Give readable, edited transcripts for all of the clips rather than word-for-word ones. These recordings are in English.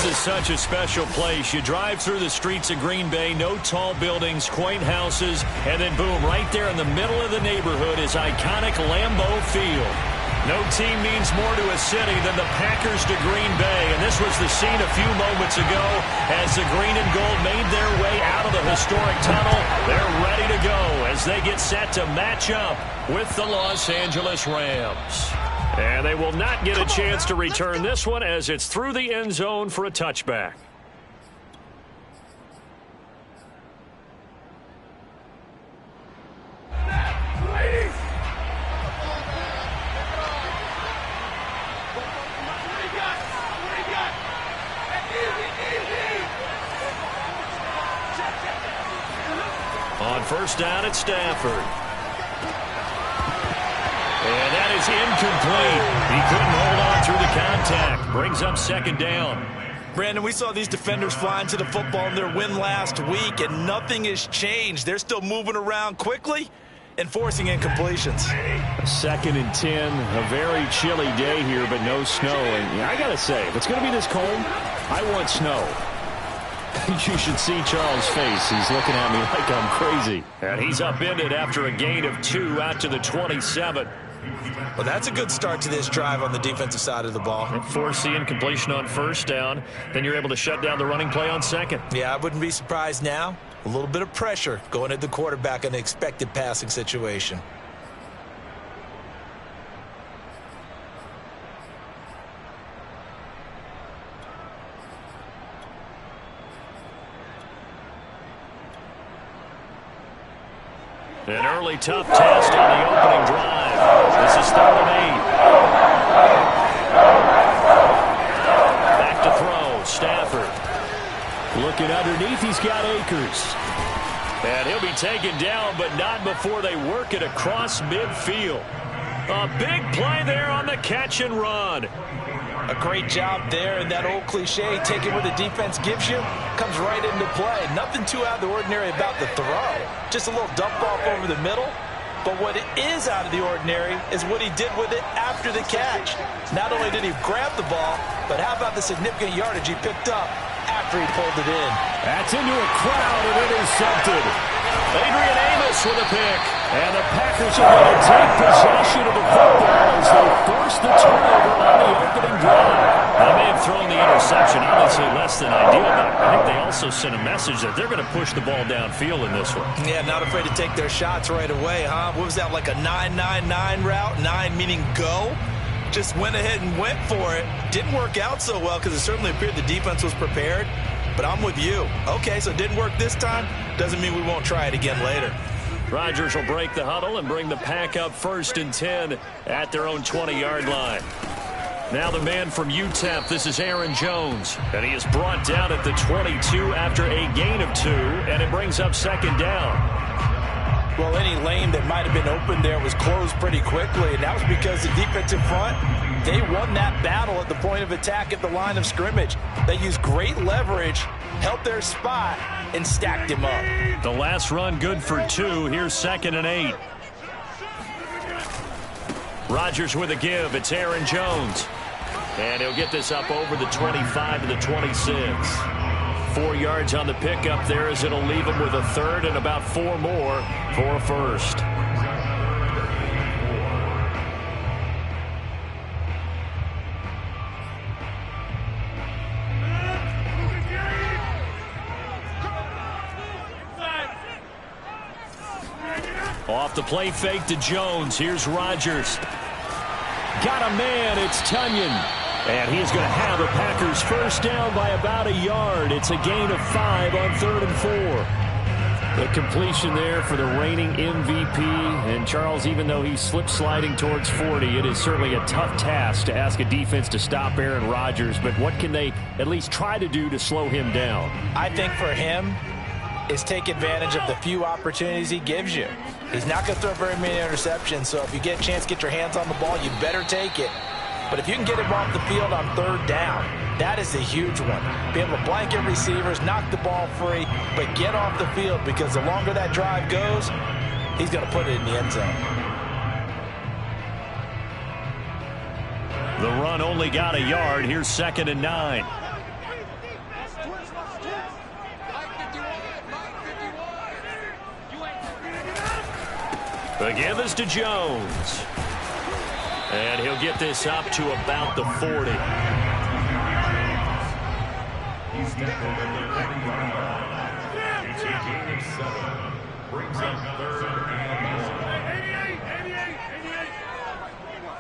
is such a special place. You drive through the streets of Green Bay, no tall buildings, quaint houses, and then boom, right there in the middle of the neighborhood is iconic Lambeau Field. No team means more to a city than the Packers to Green Bay, and this was the scene a few moments ago as the green and gold made their way out of the historic tunnel. They're ready to go as they get set to match up with the Los Angeles Rams. And they will not get a chance to return this one as it's through the end zone for a touchback. On first down at Stafford. And that is incomplete. He couldn't hold on through the contact. Brings up second down. Brandon, we saw these defenders flying to the football in their win last week, and nothing has changed. They're still moving around quickly and forcing incompletions. 2nd and 10, a very chilly day here, but no snow. And I got to say, if it's going to be this cold, I want snow. You should see Charles' face. He's looking at me like I'm crazy. And he's upended after a gain of 2 out to the 27. Well, that's a good start to this drive on the defensive side of the ball. And force the incompletion on first down. Then you're able to shut down the running play on second. Yeah, I wouldn't be surprised now. A little bit of pressure going at the quarterback in an expected passing situation. An early tough test on the opening drive. This is 3rd and 8. Back to throw. Stafford. Looking underneath, he's got Akers. And he'll be taken down, but not before they work it across midfield. A big play there on the catch and run. A great job there, and that old cliche, taking what the defense gives you, comes right into play. Nothing too out of the ordinary about the throw. Just a little dump off over the middle. But what it is out of the ordinary is what he did with it after the catch. Not only did he grab the ball, but how about the significant yardage he picked up after he pulled it in. That's into a crowd and intercepted. Adrian Amos with a pick. And the Packers are going to take possession of the football as they force the turnover on the opening drive. They may have thrown the interception, obviously less than ideal, but I think they also sent a message that they're going to push the ball downfield in this one. Yeah, not afraid to take their shots right away, huh? What was that, like a 9-9-9 route? 9 meaning go? Just went ahead and went for it. Didn't work out so well because it certainly appeared the defense was prepared. But I'm with you. Okay, so it didn't work this time. Doesn't mean we won't try it again later. Rodgers will break the huddle and bring the Pack up 1st and 10 at their own 20-yard line. Now the man from UTEP, this is Aaron Jones. And he is brought down at the 22 after a gain of 2, and it brings up 2nd down. Well, any lane that might have been open there was closed pretty quickly, and that was because the defensive front, they won that battle at the point of attack at the line of scrimmage. They used great leverage, held their spot, and stacked him up. The last run good for 2. Here's 2nd and 8. Rodgers with a give. It's Aaron Jones. And he'll get this up over the 25 to the 26. 4 yards on the pickup there as it'll leave him with a 3rd and about 4 more for a 1st. Off the play fake to Jones. Here's Rodgers. Got a man. It's Tunyon. And he's going to have the Packers first down by about a yard. It's a gain of 5 on 3rd and 4. The completion there for the reigning MVP. And Charles, even though he's slip-sliding towards 40, it is certainly a tough task to ask a defense to stop Aaron Rodgers. But what can they at least try to do to slow him down? I think for him is take advantage of the few opportunities he gives you. He's not going to throw very many interceptions, so if you get a chance to get your hands on the ball, you better take it. But if you can get him off the field on 3rd down, that is a huge one. Be able to blanket receivers, knock the ball free, but get off the field because the longer that drive goes, he's going to put it in the end zone. The run only got a yard. Here's 2nd and 9. The give is to Jones. And he'll get this up to about the 40. He's down at the 40-yard line. It's a gain of 7. Brings up 3rd and 1. 88.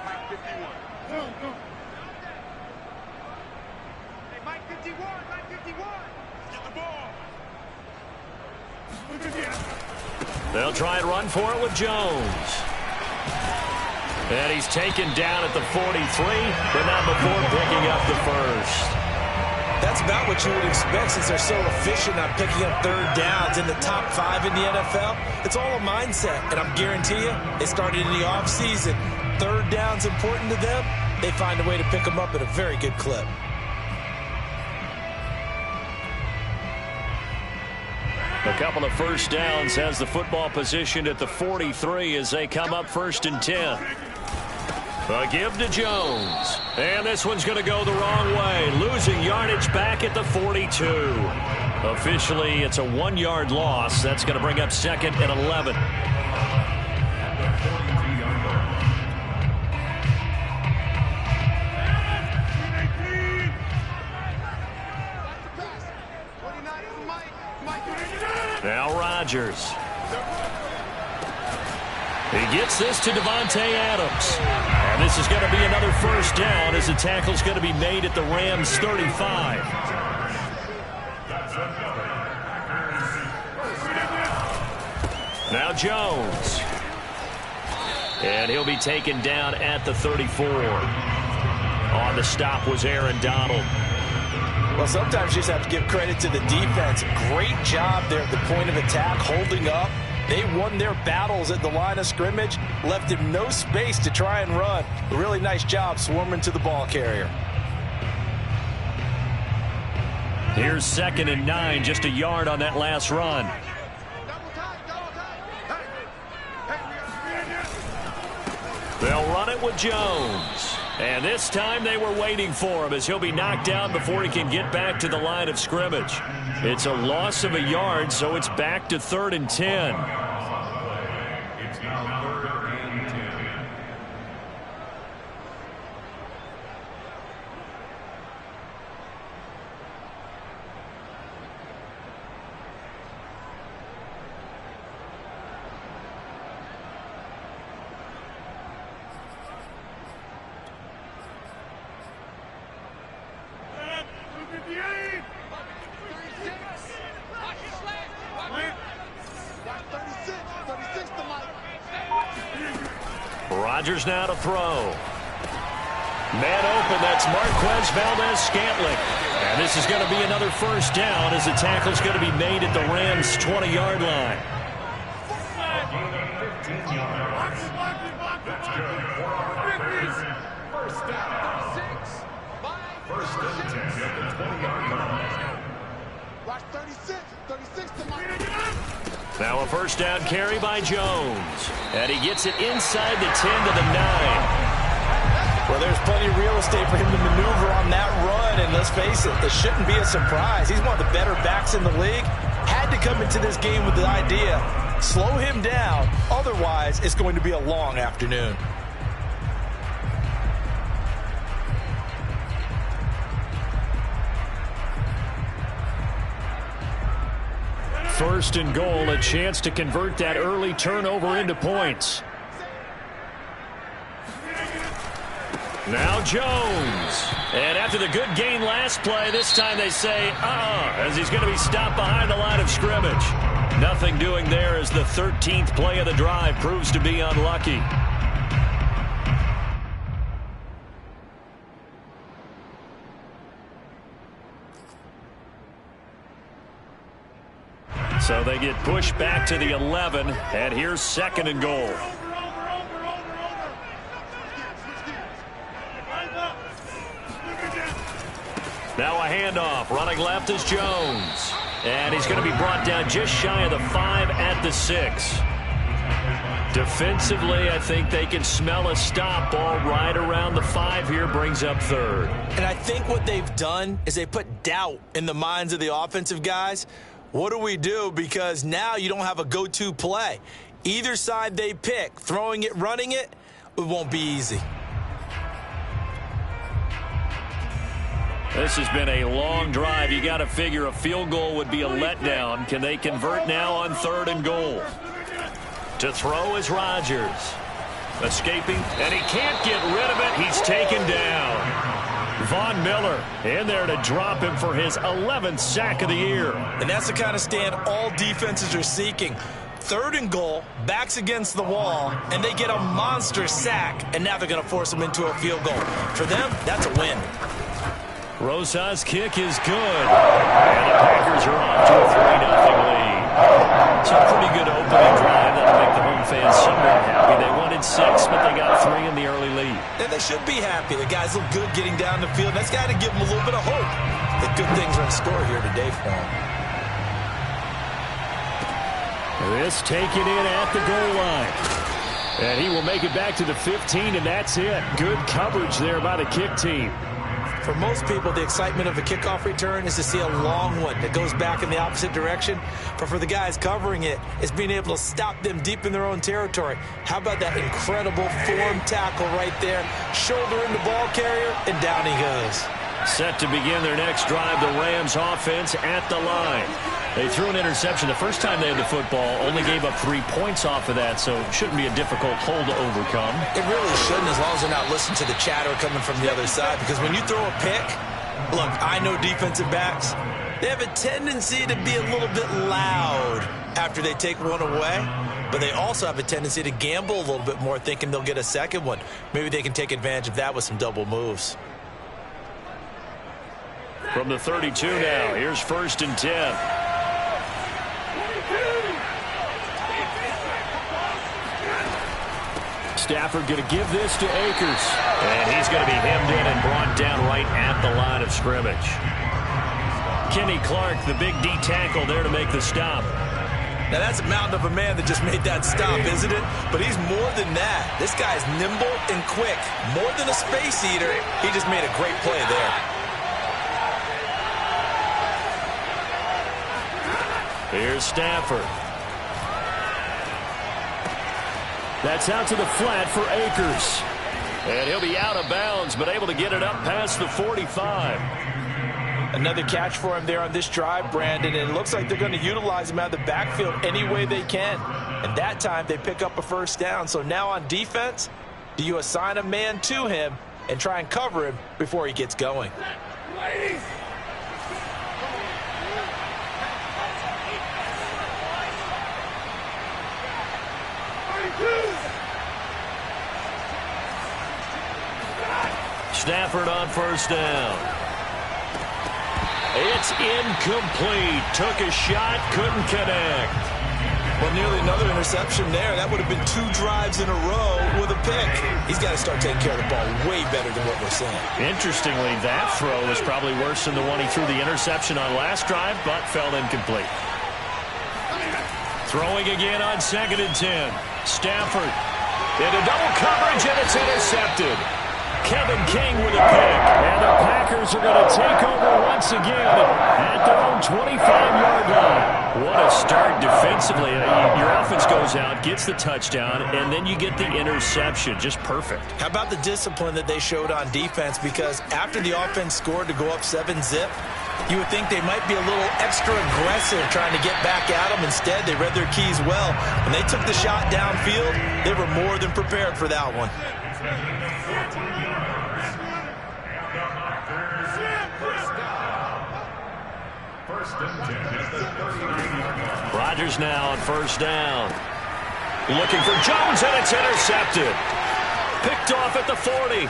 Mike 51. Go. Hey, Mike 51. Get the ball. They'll try and run for it with Jones. And he's taken down at the 43, but not before picking up the first. That's about what you would expect since they're so efficient on picking up 3rd downs in the top 5 in the NFL. It's all a mindset, and I'm guarantee you, they started in the offseason. 3rd down's important to them. They find a way to pick them up at a very good clip. A couple of first downs has the football positioned at the 43 as they come up 1st and 10. A give to Jones. And this one's going to go the wrong way. Losing yardage back at the 42. Officially, it's a 1-yard loss. That's going to bring up 2nd and 11. Now Rodgers. He gets this to Davante Adams. And this is going to be another first down as the tackle's going to be made at the Rams 35. Now Jones. And he'll be taken down at the 34. On the stop was Aaron Donald. Well, sometimes you just have to give credit to the defense. Great job there at the point of attack, holding up. They won their battles at the line of scrimmage, left him no space to try and run. A really nice job swarming to the ball carrier. Here's 2nd and 9, just a yard on that last run. They'll run it with Jones. And this time they were waiting for him as he'll be knocked down before he can get back to the line of scrimmage. It's a loss of a yard, so it's back to 3rd and 10. It's now 3rd and 10. Rodgers now to throw. Man open, that's Marquez Valdes-Scantling. And this is going to be another first down as the tackle's going to be made at the Rams' 20-yard line. First down. First and 10 at the 20-yard line. Watch 36 to Mike. Now a first down carry by Jones. And he gets it inside the 10 to the 9. Well, there's plenty of real estate for him to maneuver on that run. And let's face it, this shouldn't be a surprise. He's one of the better backs in the league. Had to come into this game with the idea, slow him down. Otherwise, it's going to be a long afternoon. First and goal, a chance to convert that early turnover into points. Now Jones. And after the good gain last play, this time they say, as he's going to be stopped behind the line of scrimmage. Nothing doing there as the 13th play of the drive proves to be unlucky. So they get pushed back to the 11, and here's 2nd and goal. Now a handoff. Running left is Jones. And he's going to be brought down just shy of the 5 at the 6. Defensively, I think they can smell a stop ball right around the 5 here, brings up 3rd. And I think what they've done is they put doubt in the minds of the offensive guys. What do we do? Because now you don't have a go-to play. Either side they pick, throwing it, running it, it won't be easy. This has been a long drive. You got to figure a field goal would be a letdown. Can they convert now on 3rd and goal? To throw is Rodgers. Escaping, and he can't get rid of it. He's taken down. Von Miller in there to drop him for his 11th sack of the year. And that's the kind of stand all defenses are seeking. 3rd and goal, backs against the wall, and they get a monster sack, and now they're going to force them into a field goal. For them, that's a win. Rosas' kick is good. And the Packers are off to a 3-0 lead. It's a pretty good opening drive that'll make the home fans somewhat happy. They wanted 6, but they got 3 in the early lead. And they should be happy. The guys look good getting down the field. That's got to give them a little bit of hope that good things are in store here today for them. This taken in at the goal line. And he will make it back to the 15, and that's it. Good coverage there by the kick team. For most people, the excitement of a kickoff return is to see a long one that goes back in the opposite direction. But for the guys covering it, it's being able to stop them deep in their own territory. How about that incredible form tackle right there? Shoulder in the ball carrier, and down he goes. Set to begin their next drive, the Rams offense at the line. They threw an interception the first time they had the football, only gave up 3 points off of that, so it shouldn't be a difficult hole to overcome. It really shouldn't, as long as they're not listening to the chatter coming from the other side, because when you throw a pick, look, I know defensive backs, they have a tendency to be a little bit loud after they take one away, but they also have a tendency to gamble a little bit more, thinking they'll get a second one. Maybe they can take advantage of that with some double moves. From the 32 now, here's 1st and 10. Stafford going to give this to Akers. And he's going to be hemmed in and brought down right at the line of scrimmage. Kenny Clark, the big D tackle there to make the stop. Now that's a mountain of a man that just made that stop, isn't it? But he's more than that. This guy's nimble and quick. More than a space eater, he just made a great play there. Here's Stafford. That's out to the flat for Akers. And he'll be out of bounds, but able to get it up past the 45. Another catch for him there on this drive, Brandon, and it looks like they're going to utilize him out of the backfield any way they can. And that time they pick up a 1st down. So now on defense, do you assign a man to him and try and cover him before he gets going? Stafford on 1st down. It's incomplete. Took a shot, couldn't connect. Well, nearly another interception there. That would have been 2 drives in a row with a pick. He's got to start taking care of the ball way better than what we're seeing. Interestingly, that throw was probably worse than the one he threw the interception on last drive, but fell incomplete. Throwing again on 2nd and 10. Stafford into double coverage, and it's intercepted. Kevin King with a pick, and the Packers are going to take over once again at their own 25-yard line. What a start defensively. Your offense goes out, gets the touchdown, and then you get the interception. Just perfect. How about the discipline that they showed on defense? Because after the offense scored to go up 7-zip, you would think they might be a little extra aggressive trying to get back at them. Instead, they read their keys well. When they took the shot downfield, they were more than prepared for that one. Rodgers now on 1st down. Looking for Jones, and it's intercepted. Picked off at the 40.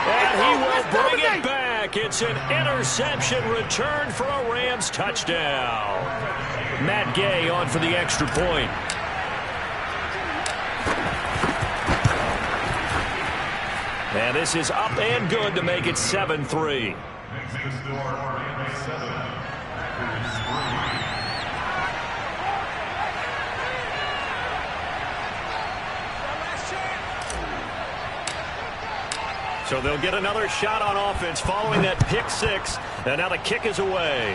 And he will bring it back. It's an interception return for a Rams touchdown. Matt Gay on for the extra point. And this is up and good to make it 7-3. So they'll get another shot on offense following that pick 6. And now the kick is away.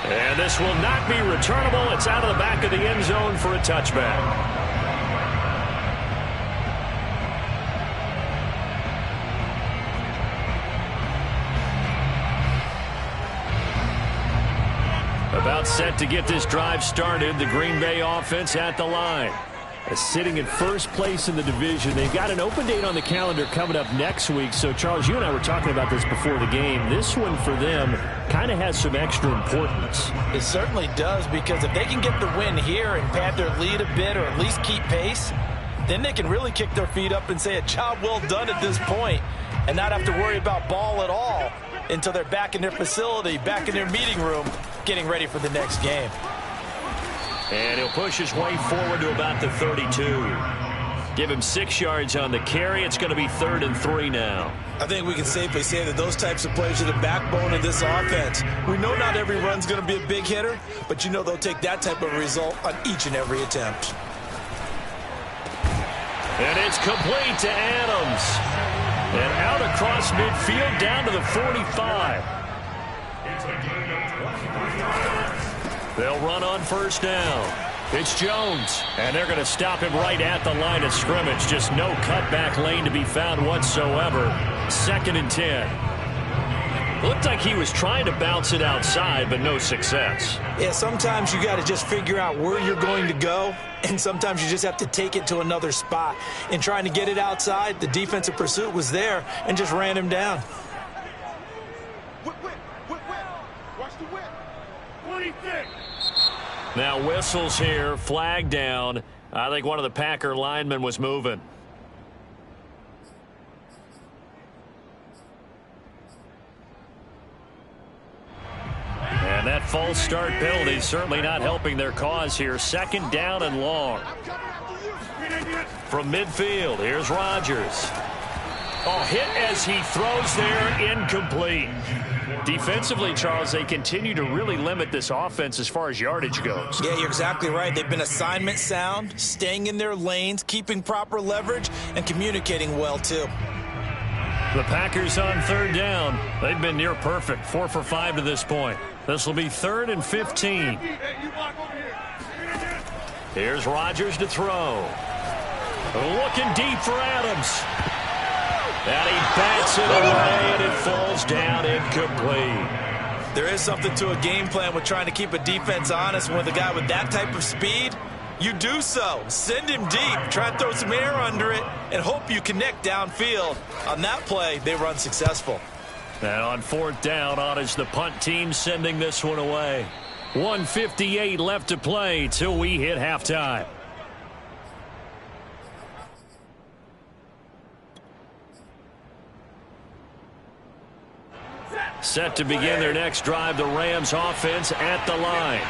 And this will not be returnable. It's out of the back of the end zone for a touchback. About set to get this drive started, the Green Bay offense at the line. Sitting in first place in the division. They've got an open date on the calendar coming up next week. So, Charles, you and I were talking about this before the game. This one for them kind of has some extra importance. It certainly does, because if they can get the win here and pad their lead a bit or at least keep pace, then they can really kick their feet up and say a job well done at this point and not have to worry about ball at all until they're back in their facility, back in their meeting room, getting ready for the next game. And he'll push his way forward to about the 32. Give him 6 yards on the carry. It's going to be 3rd and 3 now. I think we can safely say that those types of plays are the backbone of this offense. We know not every run's going to be a big hitter, but you know they'll take that type of result on each and every attempt. And it's complete to Adams. And out across midfield down to the 45. It's a gain of 25 yards. They'll run on first down. It's Jones, and they're going to stop him right at the line of scrimmage. Just no cutback lane to be found whatsoever. 2nd and 10. Looked like he was trying to bounce it outside, but no success. Yeah, sometimes you got to just figure out where you're going to go, and sometimes you just have to take it to another spot. In trying to get it outside, the defensive pursuit was there and just ran him down. Whip, whip, whip, whip. Watch the whip. What do you think? Now whistles here, flag down. I think one of the Packer linemen was moving. And that false start penalty certainly not helping their cause here. 2nd down and long. From midfield, here's Rodgers. Oh, hit as he throws there, incomplete. Defensively, Charles, they continue to really limit this offense as far as yardage goes. Yeah, you're exactly right. They've been assignment sound, staying in their lanes, keeping proper leverage, and communicating well, too. The Packers on 3rd down. They've been near perfect, 4 for 5 to this point. This will be 3rd and 15. Here's Rodgers to throw. Looking deep for Adams. And he bats it away, and it falls down incomplete. There is something to a game plan with trying to keep a defense honest. With a guy with that type of speed, you do so. Send him deep, try and throw some air under it, and hope you connect downfield. On that play, they run successful. And on 4th down, on is the punt team sending this one away. 1:58 left to play till we hit halftime. Set to begin their next drive, the Rams offense at the line.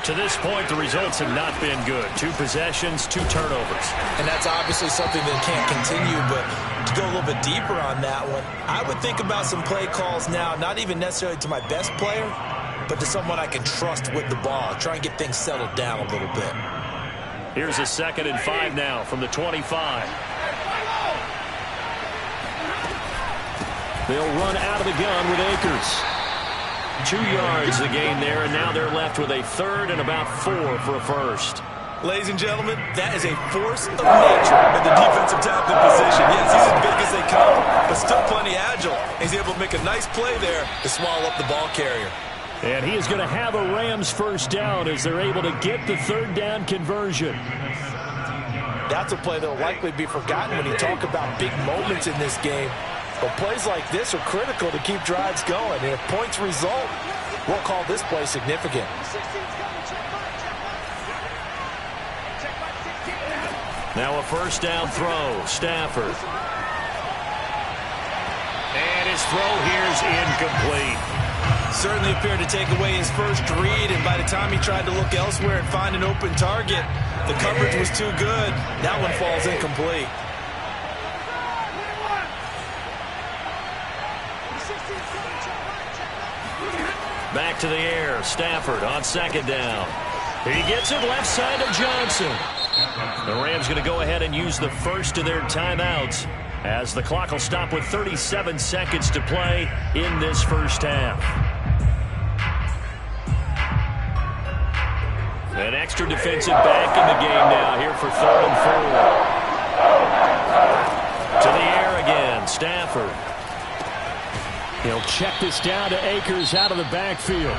To this point, the results have not been good. 2 possessions, 2 turnovers. And that's obviously something that can't continue, but to go a little bit deeper on that one, I would think about some play calls now, not even necessarily to my best player, but to someone I can trust with the ball. Try and get things settled down a little bit. Here's a 2nd and 5 now from the 25. They'll run out of the gun with Akers. 2 yards the gain there, and now they're left with a 3rd and about 4 for a first. Ladies and gentlemen, that is a force of nature at the defensive tackle position. Yes, he's as big as they come, but still plenty agile. He's able to make a nice play there to swallow up the ball carrier. And he is going to have a Rams first down as they're able to get the 3rd down conversion. That's a play that will likely be forgotten when you talk about big moments in this game. But plays like this are critical to keep drives going. And if points result, we'll call this play significant. Now a first down throw, Stafford. And his throw here is incomplete. Certainly appeared to take away his first read, and by the time he tried to look elsewhere and find an open target, the coverage was too good. That one falls incomplete. Back to the air, Stafford on 2nd down. He gets it left side of Johnson. The Rams going to go ahead and use the first of their timeouts as the clock will stop with 37 seconds to play in this first half. An extra defensive back in the game now here for 3rd and 4. To the air again, Stafford. He'll check this down to Akers out of the backfield.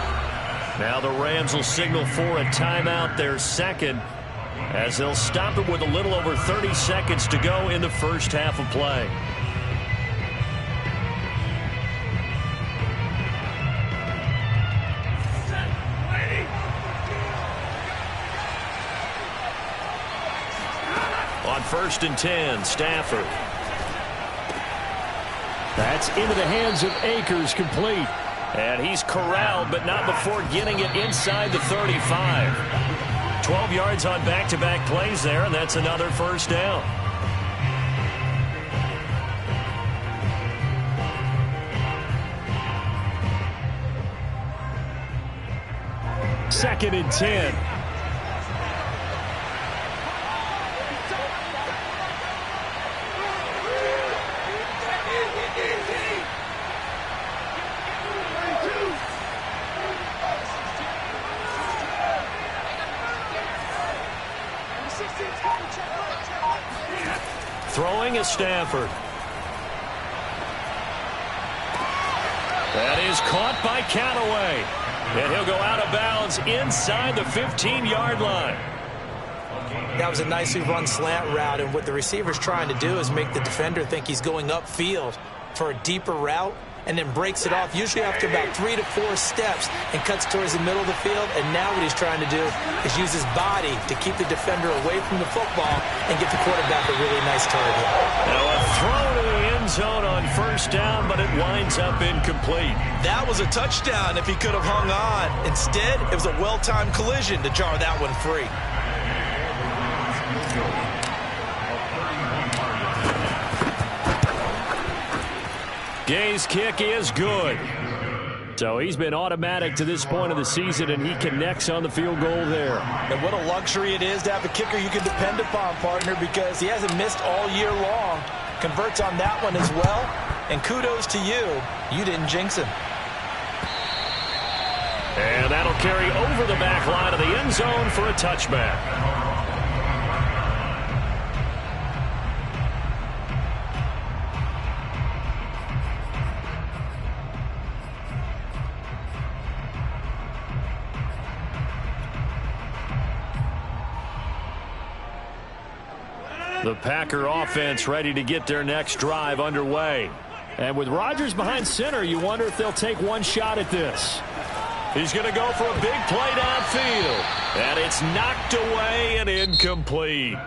Now the Rams will signal for a timeout, their second, as they'll stop it with a little over 30 seconds to go in the first half of play. On 1st and 10, Stafford. That's into the hands of Akers, complete. And he's corralled, but not before getting it inside the 35. 12 yards on back-to-back plays there, and that's another first down. Second and 10. Throwing is Stafford. That is caught by Callaway. And he'll go out of bounds inside the 15-yard line. That was a nicely run slant route, and what the receiver's trying to do is make the defender think he's going upfield for a deeper route, and then breaks it off, usually after about 3 to 4 steps, and cuts towards the middle of the field. And now what he's trying to do is use his body to keep the defender away from the football and get the quarterback a really nice target. Now a throw to the end zone on 1st down, but it winds up incomplete. That was a touchdown if he could have hung on. Instead, it was a well-timed collision to jar that one free. Gay's kick is good. So he's been automatic to this point of the season, and he connects on the field goal there. And what a luxury it is to have a kicker you can depend upon, partner, because he hasn't missed all year long. Converts on that one as well. And kudos to you. You didn't jinx him. And that'll carry over the back line of the end zone for a touchback. The Packer offense ready to get their next drive underway. And with Rodgers behind center, you wonder if they'll take one shot at this. He's going to go for a big play downfield. And it's knocked away and incomplete.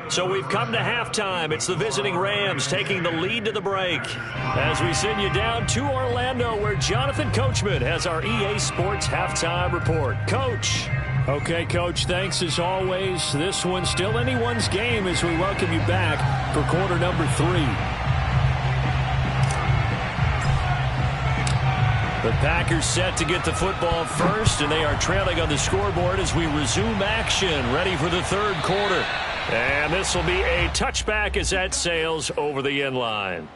So we've come to halftime. It's the visiting Rams taking the lead to the break. As we send you down to Orlando, where Jonathan Coachman has our EA Sports halftime report. Coach. Okay, Coach, thanks as always. This one's still anyone's game as we welcome you back for quarter number 3. The Packers set to get the football first, and they are trailing on the scoreboard as we resume action, ready for the 3rd quarter. And this will be a touchback as that sails over the end line.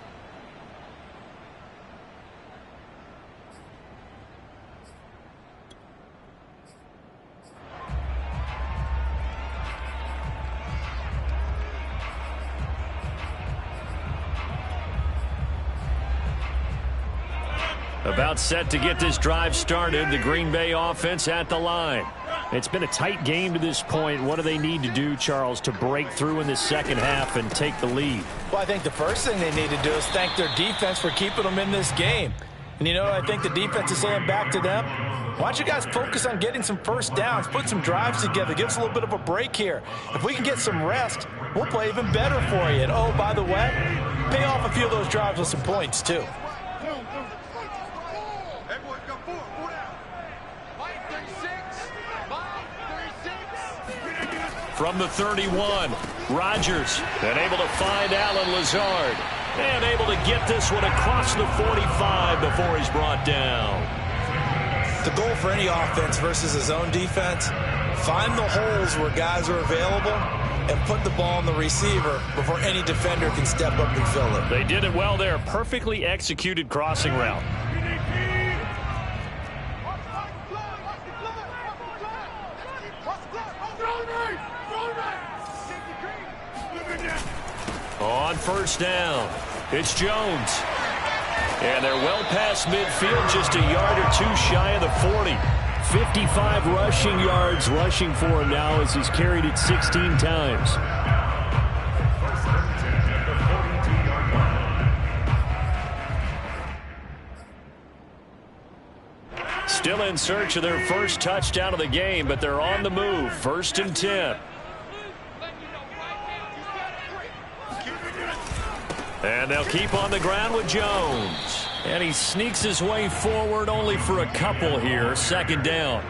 About set to get this drive started, the Green Bay offense at the line. It's been a tight game to this point. What do they need to do, Charles, to break through in the second half and take the lead? Well, I think the first thing they need to do is thank their defense for keeping them in this game. And you know what I think the defense is saying back to them? Why don't you guys focus on getting some first downs, put some drives together, give us a little bit of a break here. If we can get some rest, we'll play even better for you. And oh, by the way, pay off a few of those drives with some points too. From the 31, Rodgers, and able to find Allen Lazard, and able to get this one across the 45 before he's brought down. The goal for any offense versus his own defense, find the holes where guys are available and put the ball in the receiver before any defender can step up and fill it. They did it well there. Perfectly executed crossing route. On first down, it's Jones. And they're well past midfield, just a yard or two shy of the 40. 55 rushing yards rushing for him now as he's carried it 16 times. Still in search of their first touchdown of the game, but they're on the move. 1st and 10. And they'll keep on the ground with Jones. And he sneaks his way forward only for a couple here. 2nd down.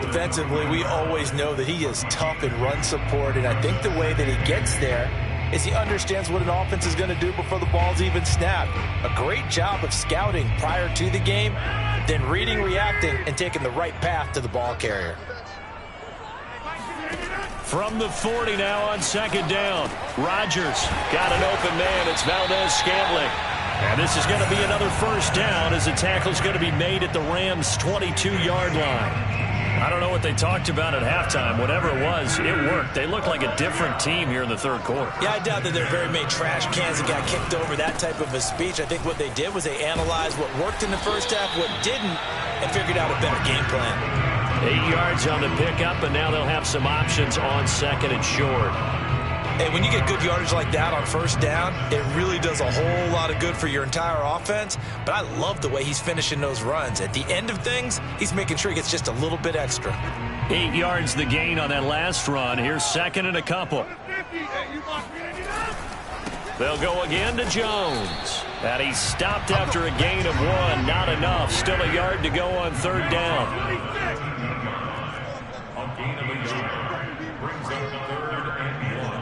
Defensively, we always know that he is tough in run support, and I think the way that he gets there is he understands what an offense is going to do before the ball's even snapped. A great job of scouting prior to the game, then reading, reacting, and taking the right path to the ball carrier. From the 40 now on 2nd down. Rodgers got an open man. It's Valdez-Scantling. And this is going to be another 1st down as the tackle's going to be made at the Rams' 22-yard line. I don't know what they talked about at halftime. Whatever it was, it worked. They look like a different team here in the 3rd quarter. Yeah, I doubt that there are very many trash cans that got kicked over, that type of a speech. I think what they did was they analyzed what worked in the first half, what didn't, and figured out a better game plan. 8 yards on the pickup, and now they'll have some options on 2nd and short. Hey, when you get good yardage like that on 1st down, it really does a whole lot of good for your entire offense. But I love the way he's finishing those runs. At the end of things, he's making sure he gets just a little bit extra. 8 yards the gain on that last run. Here's 2nd and a couple. They'll go again to Jones. And he's stopped after a gain of 1. Not enough. Still a yard to go on 3rd down. A gain of a yard brings up 3rd and 1.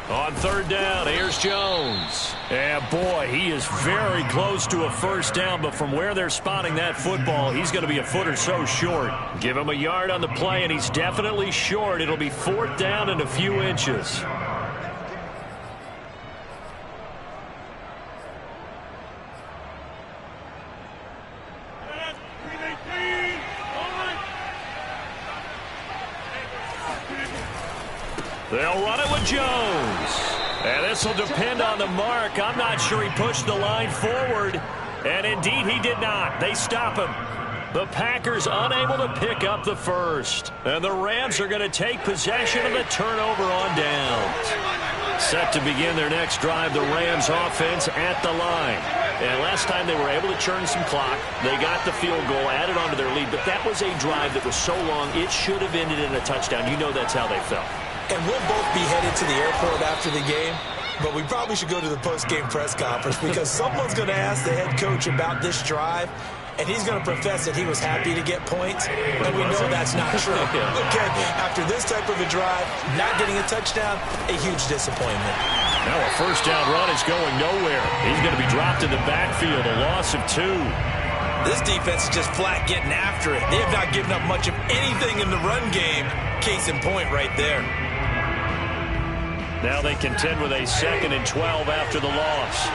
On 3rd down, here's Jones. And boy, he is very close to a 1st down, but from where they're spotting that football, he's going to be a foot or so short. Give him a yard on the play, and he's definitely short. It'll be 4th down and a few inches. They'll run it with Jones. And this will depend on the mark. I'm not sure he pushed the line forward. And indeed, he did not. They stop him. The Packers unable to pick up the first. And the Rams are going to take possession of the turnover on downs. Set to begin their next drive, the Rams offense at the line. And last time they were able to churn some clock. They got the field goal, added on to their lead. But that was a drive that was so long, it should have ended in a touchdown. You know that's how they felt. And we'll both be headed to the airport after the game, but we probably should go to the post-game press conference because someone's going to ask the head coach about this drive, and he's going to profess that he was happy to get points, and we know that's not true. Okay, after this type of a drive, not getting a touchdown, a huge disappointment. Now a 1st down run is going nowhere. He's going to be dropped in the backfield, a loss of 2. This defense is just flat getting after it. They have not given up much of anything in the run game. Case in point right there. Now they contend with a 2nd and 12 after the loss.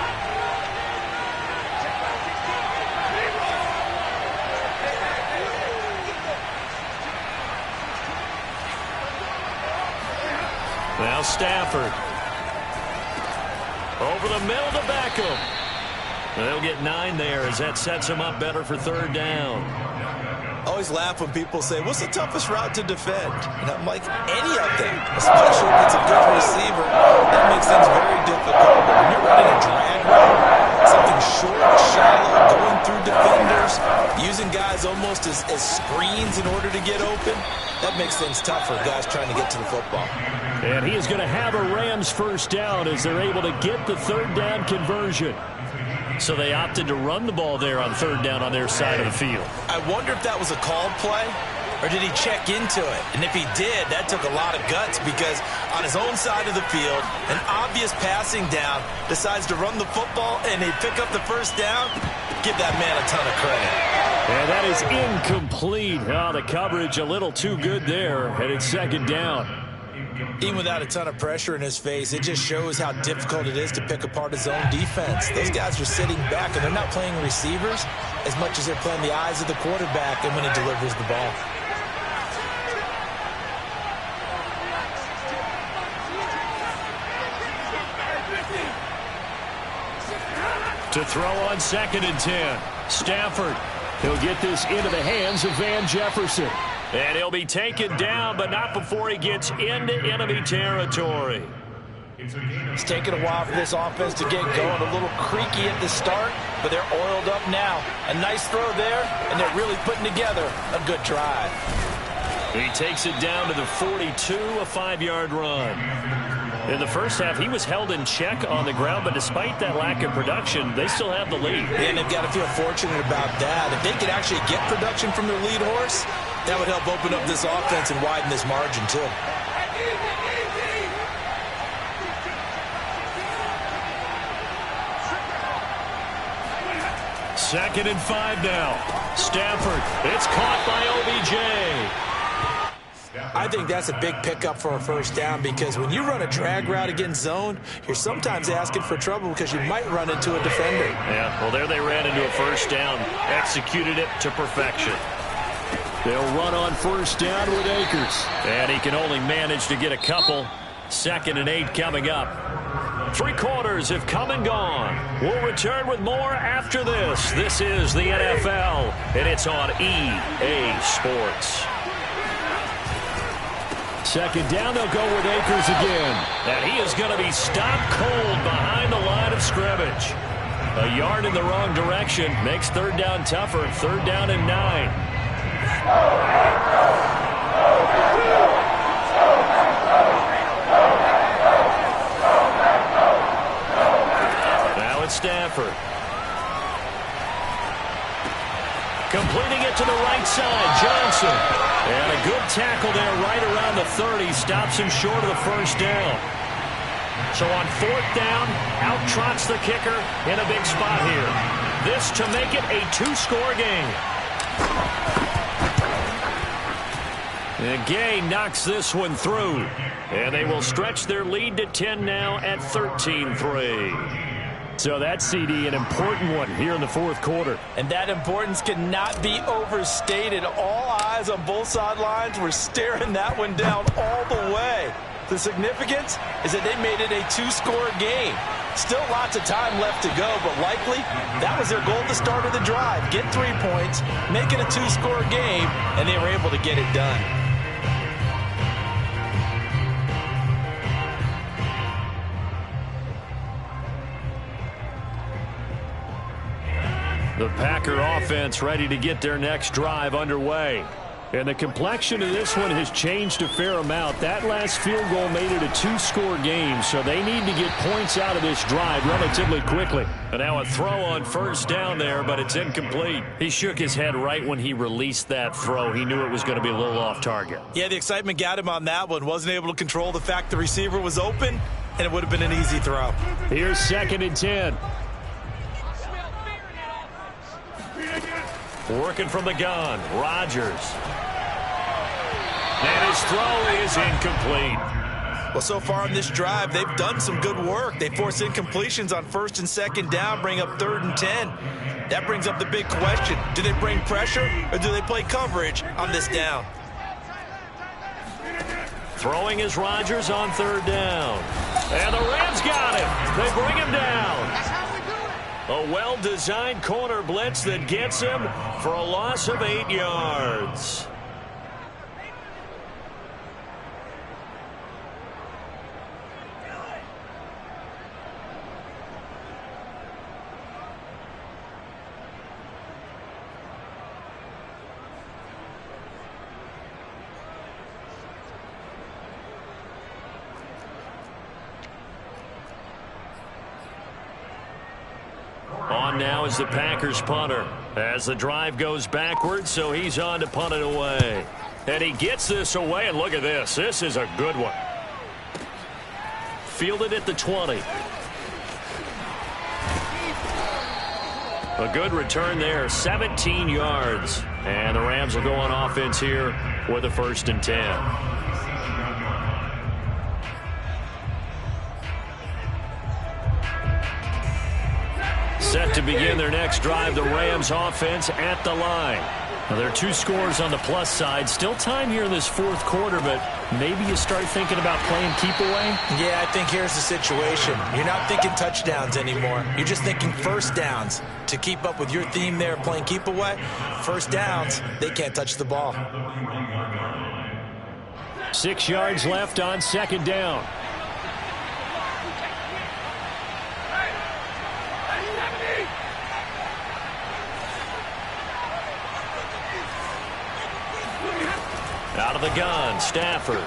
Now Stafford. Over the middle to Beckham. They'll get 9 there as that sets him up better for 3rd down. I always laugh when people say, what's the toughest route to defend? And I'm like, any of them, especially if it's a good receiver. That makes things very difficult. But when you're running a drag route, something short, shallow, going through defenders, using guys almost as screens in order to get open, that makes things tough for guys trying to get to the football. And he is going to have a Rams 1st down as they're able to get the 3rd down conversion. So they opted to run the ball there on 3rd down on their side of the field. I wonder if that was a called play, or did he check into it? And if he did, that took a lot of guts because on his own side of the field, an obvious passing down, decides to run the football, and they pick up the 1st down. Give that man a ton of credit. And that is incomplete. Oh, the coverage a little too good there, and it's 2nd down. Even without a ton of pressure in his face, it just shows how difficult it is to pick apart his own defense. Those guys are sitting back, and they're not playing receivers as much as they're playing the eyes of the quarterback and when he delivers the ball. To throw on 2nd and 10. Stafford. He'll get this into the hands of Van Jefferson. And he'll be taken down, but not before he gets into enemy territory. It's taken a while for this offense to get going. A little creaky at the start, but they're oiled up now. A nice throw there, and they're really putting together a good drive. He takes it down to the 42, a 5-yard run. In the first half, he was held in check on the ground, but despite that lack of production, they still have the lead. And they've got to feel fortunate about that. If they could actually get production from their lead horse, that would help open up this offense and widen this margin, too. Second and 5 now. Stafford, it's caught by OBJ. I think that's a big pickup for a first down because when you run a drag route against zone, you're sometimes asking for trouble because you might run into a defender. Yeah, well, there they ran into a first down. Executed it to perfection. They'll run on first down with Akers. And he can only manage to get a couple. 2nd and 8 coming up. 3 quarters have come and gone. We'll return with more after this. This is the NFL, and it's on EA Sports. 2nd down, they'll go with Akers again. And he is going to be stopped cold behind the line of scrimmage. A yard in the wrong direction makes 3rd down tougher. 3rd down and 9. Now it's Stafford. Completing it to the right side, Johnson. And a good tackle there right around the 30. Stops him short of the first down. So on 4th down, out trots the kicker in a big spot here. This to make it a 2-score game. And Gay knocks this one through. And they will stretch their lead to 10 now at 13-3. So that's, CD, an important one here in the 4th quarter. And that importance cannot be overstated. All eyes on both sidelines were staring that one down all the way. The significance is that they made it a 2-score game. Still lots of time left to go, but likely that was their goal at the start of the drive. Get 3 points, make it a 2-score game, and they were able to get it done. The Packer offense ready to get their next drive underway. And the complexion of this one has changed a fair amount. That last field goal made it a 2-score game, so they need to get points out of this drive relatively quickly. And now a throw on first down there, but it's incomplete. He shook his head right when he released that throw. He knew it was going to be a little off target. Yeah, the excitement got him on that one. Wasn't able to control the fact the receiver was open, and it would have been an easy throw. Here's 2nd and 10. Working from the gun, Rodgers. And his throw is incomplete. Well, so far on this drive, they've done some good work. They force incompletions on 1st and 2nd down, bring up 3rd and 10. That brings up the big question. Do they bring pressure or do they play coverage on this down? Throwing is Rodgers on 3rd down. And the Rams got him. They bring him down. A well-designed corner blitz that gets him for a loss of 8 yards. On now is the Packers punter as the drive goes backwards, so he's on to punt it away. And he gets this away, and look at this. This is a good one. Fielded at the 20. A good return there, 17 yards. And the Rams will go on offense here with a 1st and 10. to begin their next drive. The Rams offense at the line. Now, there are 2 scores on the plus side. Still time here in this fourth quarter, but maybe you start thinking about playing keep away? Yeah, I think here's the situation. You're not thinking touchdowns anymore. You're just thinking first downs. To keep up with your theme there, playing keep away, first downs, they can't touch the ball. 6 yards left on second down. Out of the gun, Stafford.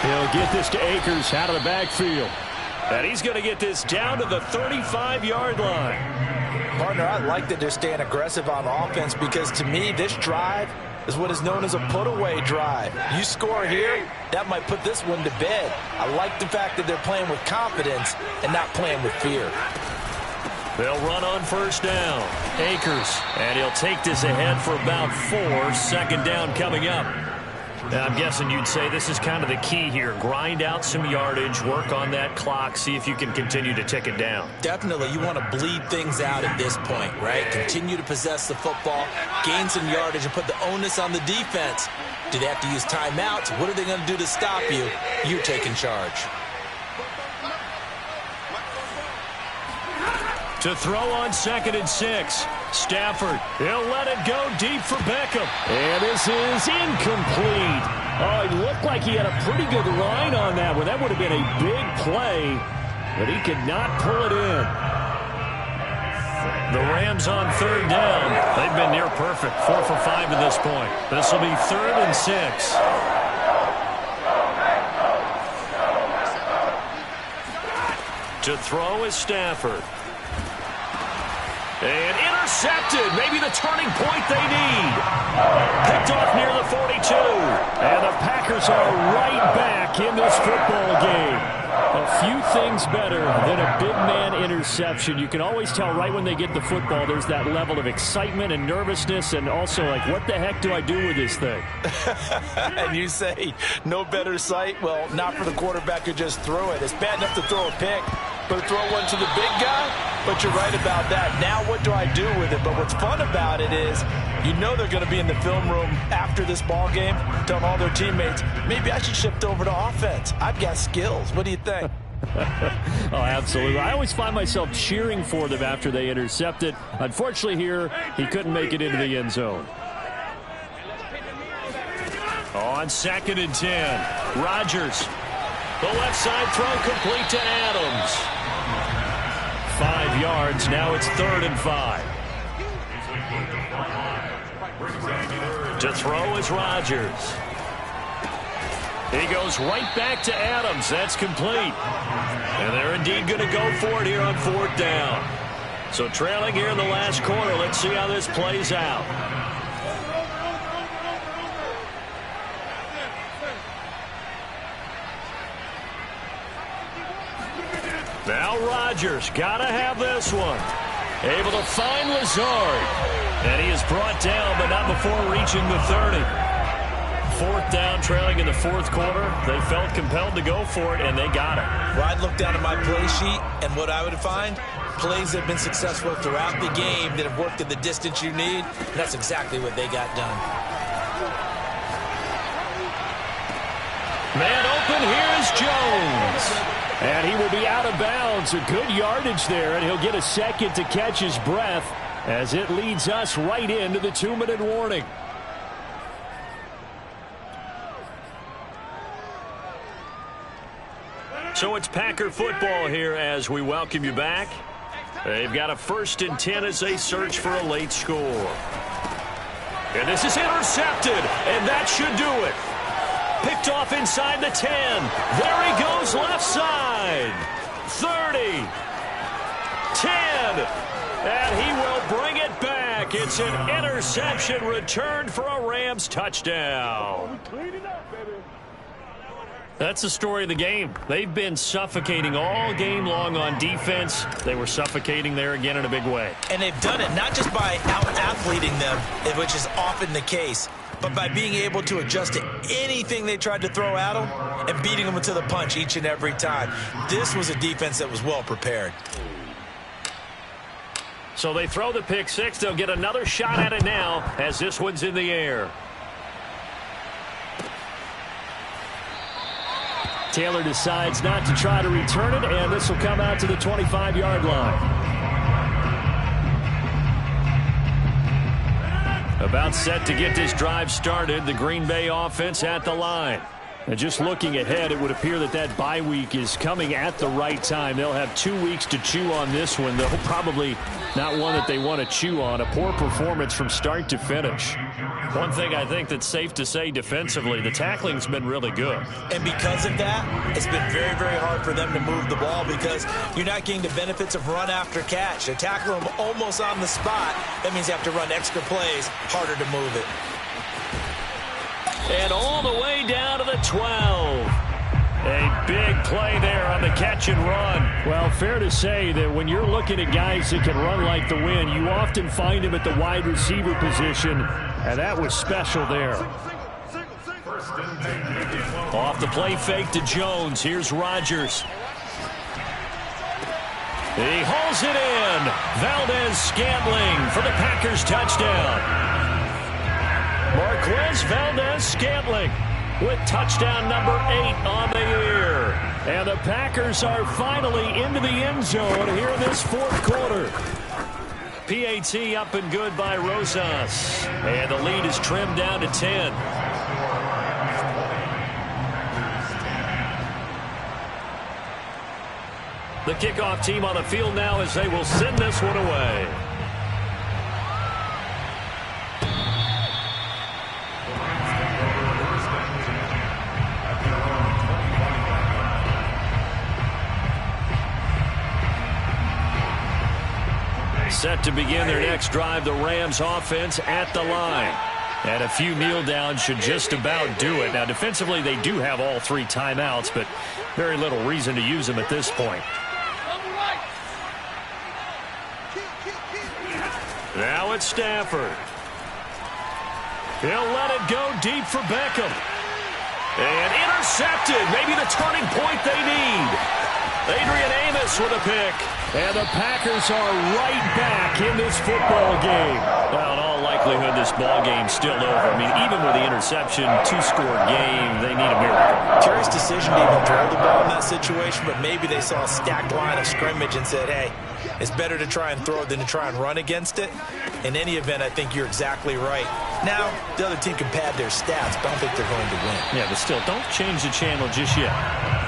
He'll get this to Akers out of the backfield. And he's going to get this down to the 35-yard line. Partner, I like that they're staying aggressive on offense because, to me, this drive is what is known as a put-away drive. You score here, that might put this one to bed. I like the fact that they're playing with confidence and not playing with fear. They'll run on first down. Akers, and he'll take this ahead for about 4. Second down coming up. Now, I'm guessing you'd say this is kind of the key here. Grind out some yardage, work on that clock, see if you can continue to tick it down. Definitely, you want to bleed things out at this point, right? Continue to possess the football, gain some yardage, and put the onus on the defense. Do they have to use timeouts? What are they going to do to stop you? You're taking charge. To throw on 2nd and 6. Stafford, he'll let it go deep for Beckham. And this is incomplete. Oh, it looked like he had a pretty good line on that one. That would have been a big play, but he could not pull it in. The Rams on third down. They've been near perfect. 4 for 5 to this point. This will be 3rd and 6. To throw is Stafford. And intercepted. Maybe the turning point they need. Picked off near the 42. And the Packers are right back in this football game. A few things better than a big man interception. You can always tell right when they get the football, there's that level of excitement and nervousness, and also like, what the heck do I do with this thing? And you say, no better sight? Well, not for the quarterback who just threw it. It's bad enough to throw a pick, but to throw one to the big guy? But you're right about that. Now what do I do with it? But what's fun about it is, you know they're going to be in the film room after this ball game, telling all their teammates, maybe I should shift over to offense. I've got skills. What do you think? Oh, absolutely. I always find myself cheering for them after they intercept it. Unfortunately here, he couldn't make it into the end zone. On 2nd and 10, Rodgers. The left side throw complete to Adams. 5 yards. Now it's 3rd and 5. To throw is Rodgers. He goes right back to Adams. That's complete. And they're indeed going to go for it here on 4th down. So trailing here in the last quarter. Let's see how this plays out. Now Rodgers, gotta have this one. Able to find Lazard. And he is brought down, but not before reaching the 30. 4th down, trailing in the 4th quarter. They felt compelled to go for it, and they got it. Well, I'd look down at my play sheet, and what I would find, plays that have been successful throughout the game that have worked at the distance you need, and that's exactly what they got done. Man open, here's Jones. And he will be out of bounds. A good yardage there, and he'll get a second to catch his breath as it leads us right into the 2-minute warning. So it's Packer football here as we welcome you back. They've got a 1st and 10 as they search for a late score. And this is intercepted, and that should do it. Picked off inside the 10. There he goes left side. 30. 10. And he will bring it back. It's an interception returned for a Rams touchdown. That's the story of the game. They've been suffocating all game long on defense. They were suffocating there again in a big way. And they've done it not just by out-athleting them, which is often the case, but by being able to adjust to anything they tried to throw at them and beating them to the punch each and every time. This was a defense that was well prepared. So they throw the pick six. They'll get another shot at it now as this one's in the air. Taylor decides not to try to return it, and this will come out to the 25-yard line. About set to get this drive started, the Green Bay offense at the line. And just looking ahead, it would appear that that bye week is coming at the right time. They'll have 2 weeks to chew on this one. They'll probably not one that they want to chew on. A poor performance from start to finish. One thing I think that's safe to say defensively, the tackling's been really good. And because of that, it's been very, very hard for them to move the ball because you're not getting the benefits of run after catch. They tackle them almost on the spot. That means you have to run extra plays, harder to move it. And all the way down to the 12. A big play there on the catch and run. Well, fair to say that when you're looking at guys that can run like the wind, you often find them at the wide receiver position, and that was special there. Off the play fake to Jones. Here's Rodgers. He hauls it in. Valdez-Scantling for the Packers touchdown. Marquez Valdez-Scantling with touchdown number 8 on the year. And the Packers are finally into the end zone here in this fourth quarter. PAT up and good by Rosas. And the lead is trimmed down to 10. The kickoff team on the field now as they will send this one away. Set to begin their next drive, the Rams offense at the line. And a few kneel downs should just about do it. Now, defensively, they do have all 3 timeouts, but very little reason to use them at this point. Now it's Stafford. He'll let it go deep for Beckham. And intercepted. Maybe the turning point they need. Adrian Amos with a pick. And the Packers are right back in this football game. Well, in all likelihood, this ball game's still over. I mean, even with the interception, 2-score game, they need a miracle. Curious decision to even throw the ball in that situation, but maybe they saw a stacked line of scrimmage and said, hey, it's better to try and throw it than to try and run against it. In any event, I think you're exactly right. Now, the other team can pad their stats, but I don't think they're going to win. Yeah, but still, don't change the channel just yet.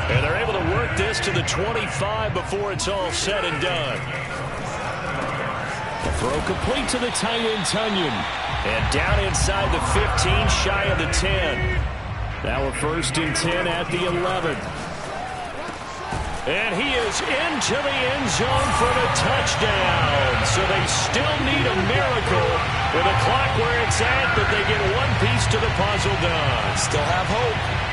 And they're able to work this to the 25 before it's all said and done. Throw complete to the tight end, Tunyon. And down inside the 15, shy of the 10. Now a 1st and 10 at the 11. And he is into the end zone for the touchdown. So they still need a miracle with a clock where it's at, but they get one piece to the puzzle done. Still have hope.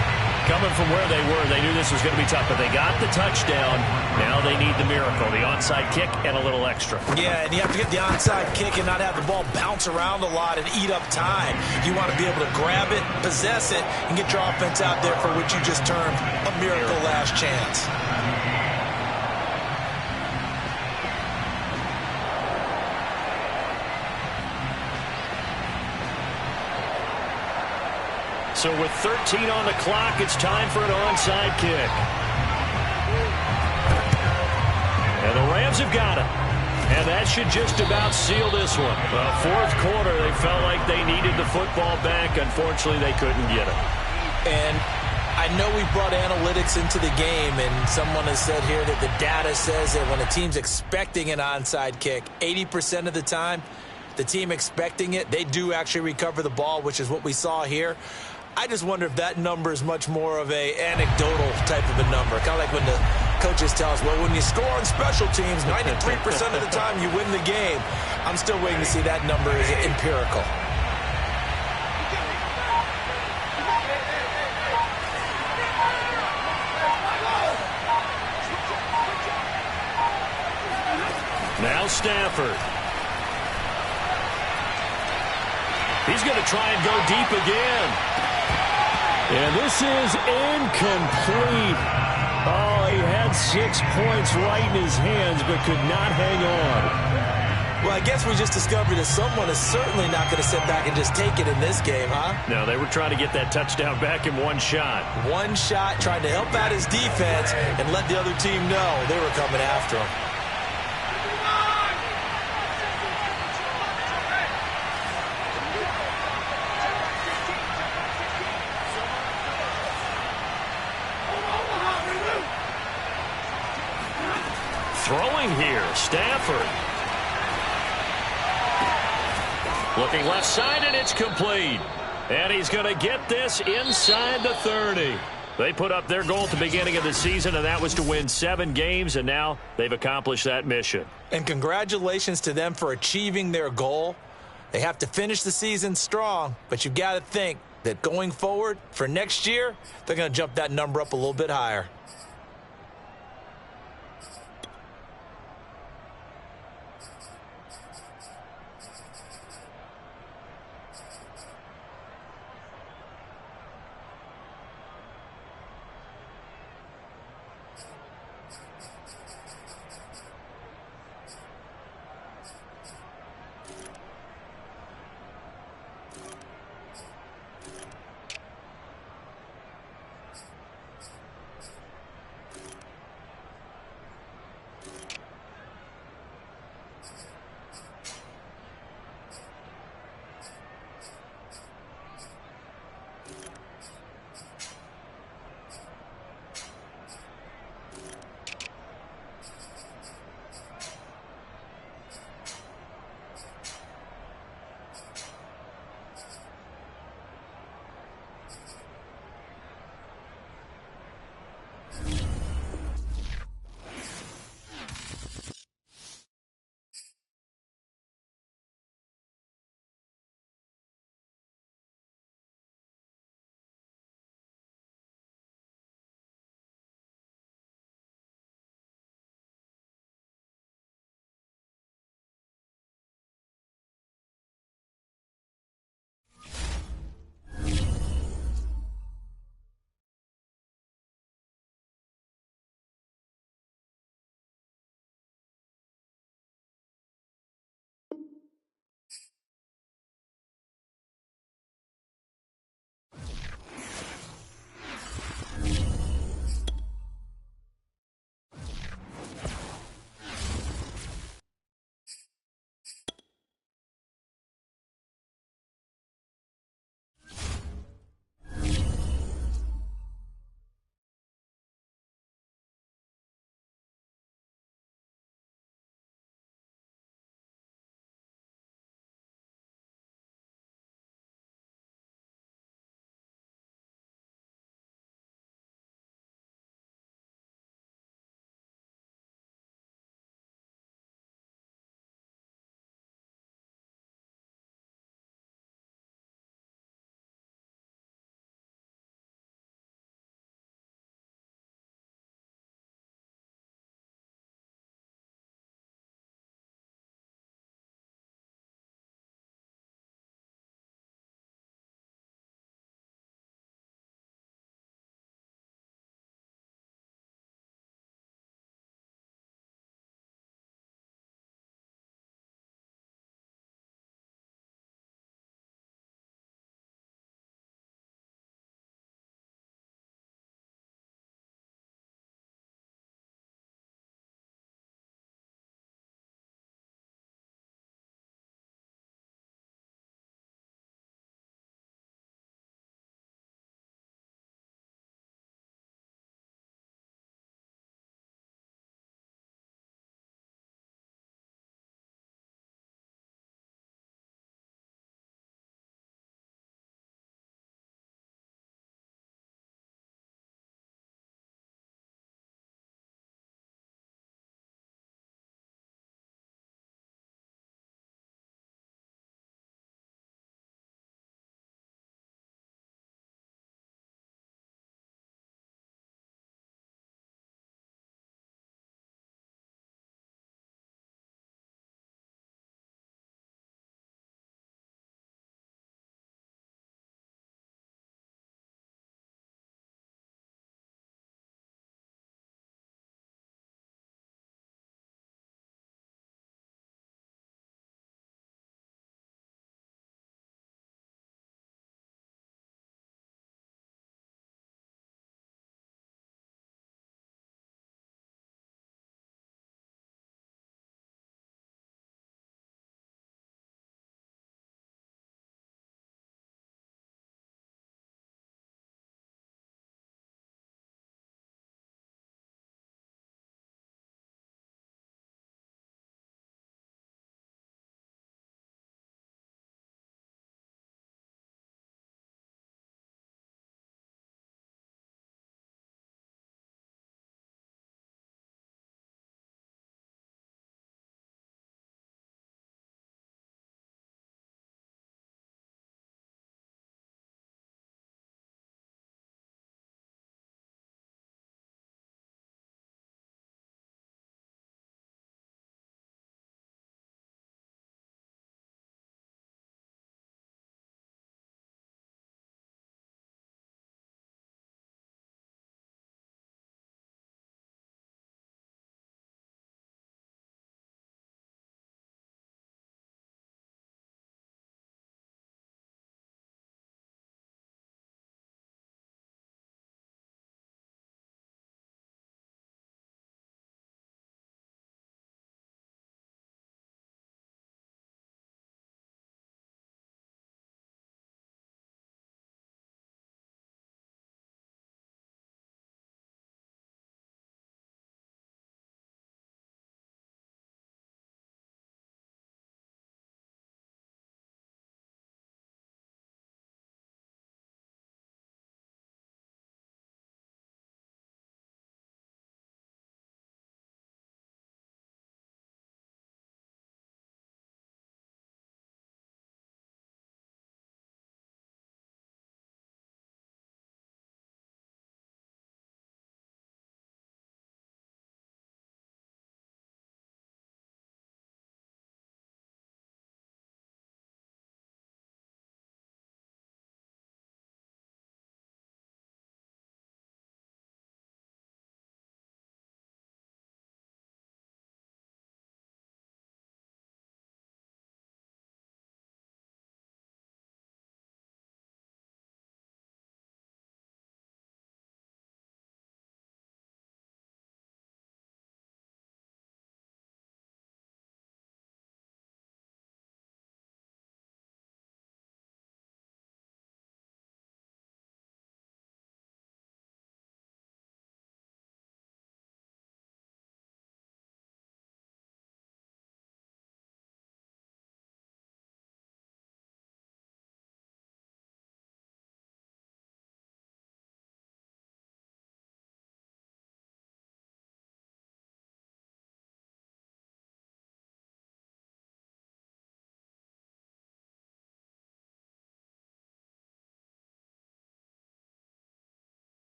Coming from where they were, they knew this was going to be tough, but they got the touchdown. Now they need the miracle, the onside kick and a little extra. Yeah, and you have to get the onside kick and not have the ball bounce around a lot and eat up time. You want to be able to grab it, possess it, and get your offense out there for what you just termed a miracle last chance. So with 13 on the clock, it's time for an onside kick. And the Rams have got it. And that should just about seal this one. Well, fourth quarter, they felt like they needed the football back. Unfortunately, they couldn't get it. And I know we brought analytics into the game, and someone has said here that the data says that when a team's expecting an onside kick, 80% of the time, the team expecting it, they do actually recover the ball, which is what we saw here. I just wonder if that number is much more of a anecdotal type of a number. Kind of like when the coaches tell us, well, when you score on special teams, 93% of the time you win the game. I'm still waiting to see that number is empirical. Now Stafford. He's going to try and go deep again. And this is incomplete. Oh, he had 6 points right in his hands, but could not hang on. Well, I guess we just discovered that someone is certainly not going to sit back and just take it in this game, huh? No, they were trying to get that touchdown back in one shot. One shot, trying to help out his defense and let the other team know they were coming after him. Throwing here, Stafford. Looking left side, and it's complete. And he's going to get this inside the 30. They put up their goal at the beginning of the season, and that was to win 7 games, and now they've accomplished that mission. And congratulations to them for achieving their goal. They have to finish the season strong, but you've got to think that going forward for next year, they're going to jump that number up a little bit higher.